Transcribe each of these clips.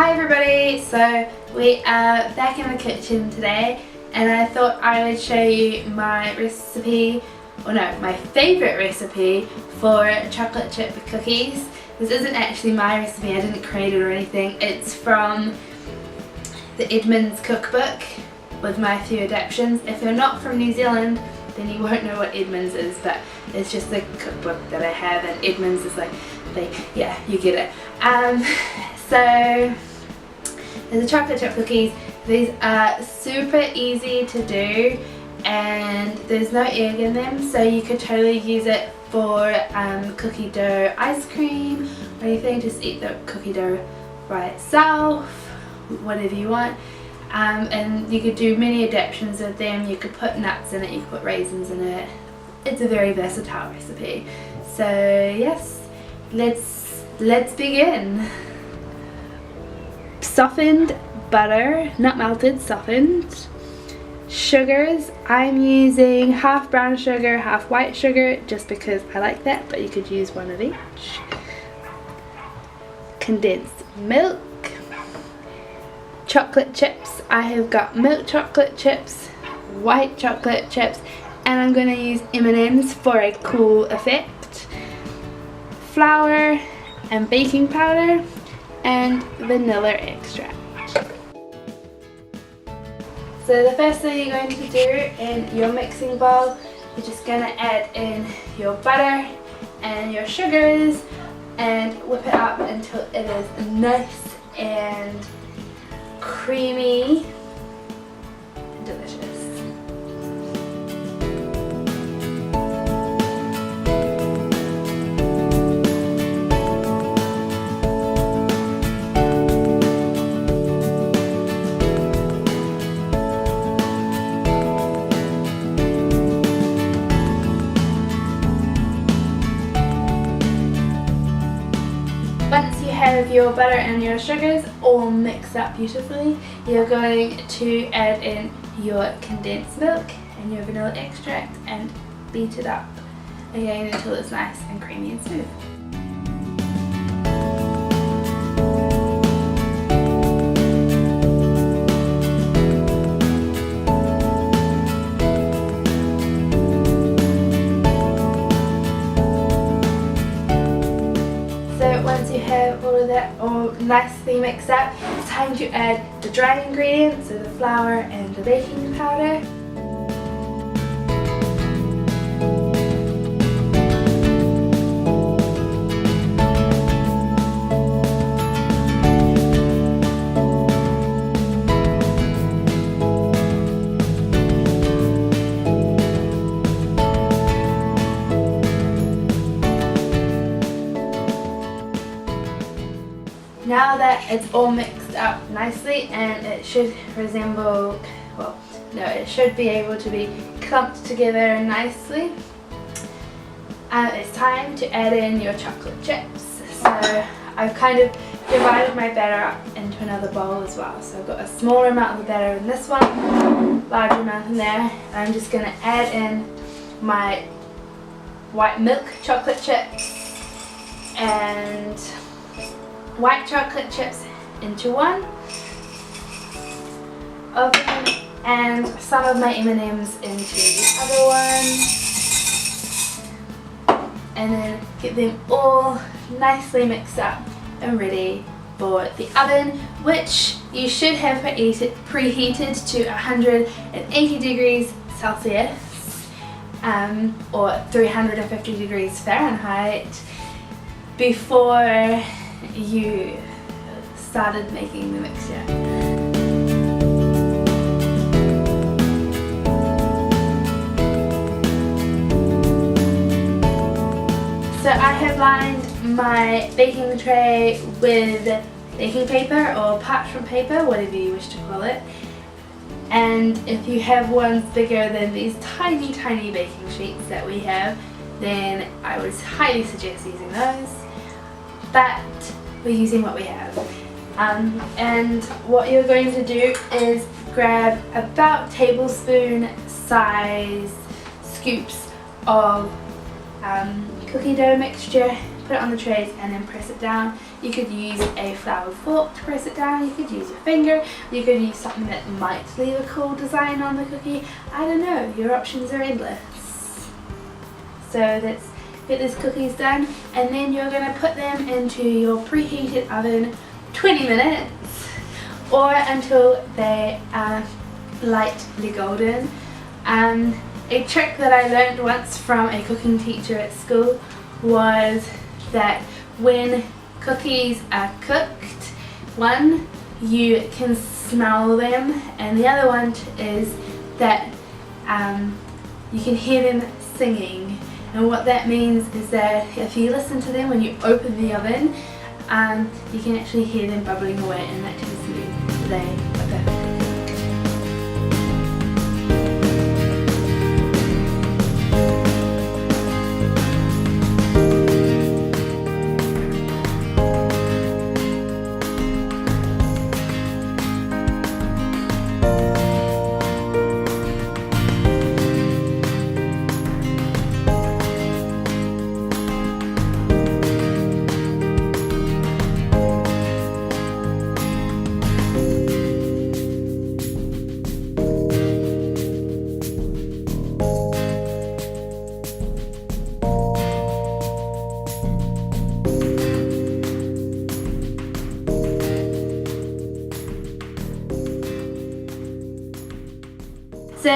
Hi everybody, so we are back in the kitchen today and I thought I would show you my recipe, or no, my favourite recipe for chocolate chip cookies. This isn't actually my recipe, I didn't create it or anything. It's from the M&Ms cookbook with my few adaptations. If you're not from New Zealand then you won't know what M&Ms is, but it's just the cookbook that I have, and M&Ms is like, yeah, you get it. So there's the chocolate chip cookies. These are super easy to do and there's no egg in them, so you could totally use it for cookie dough ice cream or anything. Just eat the cookie dough by itself, whatever you want. And you could do many adaptations of them. You could put nuts in it, you could put raisins in it. It's a very versatile recipe. So yes, let's begin. Softened butter, not melted, softened. Sugars, I'm using half brown sugar, half white sugar, just because I like that, but you could use one of each. Condensed milk. Chocolate chips, I have got milk chocolate chips, white chocolate chips, and I'm going to use M&Ms for a cool effect. Flour and baking powder and vanilla extract. So the first thing you're going to do in your mixing bowl, you're just going to add in your butter and your sugars and whip it up until it is nice and creamy and delicious. Once you have your butter and your sugars all mixed up beautifully, you're going to add in your condensed milk and your vanilla extract and beat it up again until it's nice and creamy and smooth. Once you have all of that all nicely mixed up, it's time to add the dry ingredients, so the flour and the baking powder. Now that it's all mixed up nicely and it should resemble, well, no, it should be able to be clumped together nicely, it's time to add in your chocolate chips. So I've kind of divided my batter up into another bowl as well. So I've got a smaller amount of the batter in this one, larger amount in there, and I'm just going to add in my white milk chocolate chips and white chocolate chips into one of them, and some of my M&Ms into the other one, and then get them all nicely mixed up and ready for the oven, which you should have preheated to 180 degrees Celsius or 350 degrees Fahrenheit before you started making the mixture. So I have lined my baking tray with baking paper or parchment paper, whatever you wish to call it. And if you have ones bigger than these tiny baking sheets that we have, then I would highly suggest using those. But we're using what we have. And what you're going to do is grab about tablespoon size scoops of cookie dough mixture, put it on the trays and then press it down. You could use a floured fork to press it down, you could use your finger, you could use something that might leave a cool design on the cookie. I don't know, your options are endless. So let's get these cookies done, and then you're going to put them into your preheated oven 20 minutes or until they are lightly golden. A trick that I learned once from a cooking teacher at school was that when cookies are cooked, one, you can smell them, and the other one is that you can hear them singing. And what that means is that if you listen to them when you open the oven, you can actually hear them bubbling away, and that tells you that they are perfect. So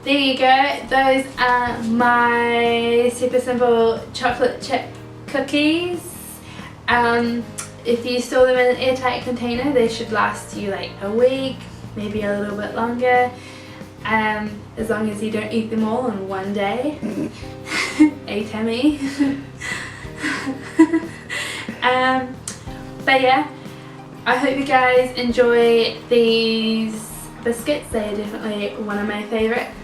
there you go, those are my super simple chocolate chip cookies. If you store them in an airtight container, they should last you like a week, maybe a little bit longer, as long as you don't eat them all in one day. A Tammy. But yeah, I hope you guys enjoy these biscuits. They are definitely one of my favourites.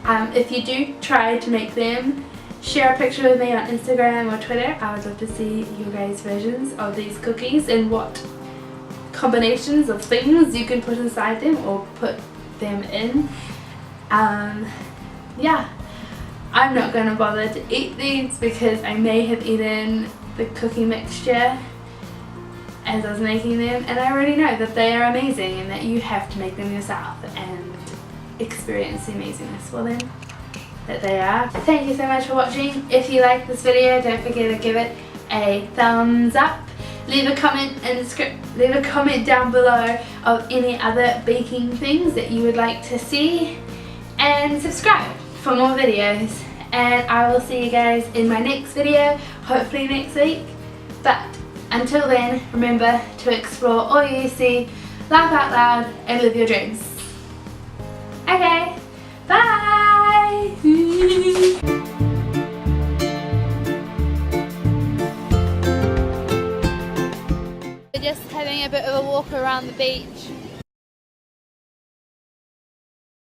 If you do try to make them, share a picture with me on Instagram or Twitter. I would love to see your guys' versions of these cookies and what combinations of things you can put inside them or put them in. Yeah, I'm not going to bother to eat these because I may have eaten the cookie mixture as I was making them, and I already know that they are amazing and that you have to make them yourself and experience the amazingness for them that they are. Thank you so much for watching. If you like this video, don't forget to give it a thumbs up. Leave a comment down below of any other baking things that you would like to see, and subscribe for more videos. And I will see you guys in my next video, hopefully next week. But until then, remember to explore all you see, laugh out loud, and live your dreams. Okay, bye! We're just having a bit of a walk around the beach.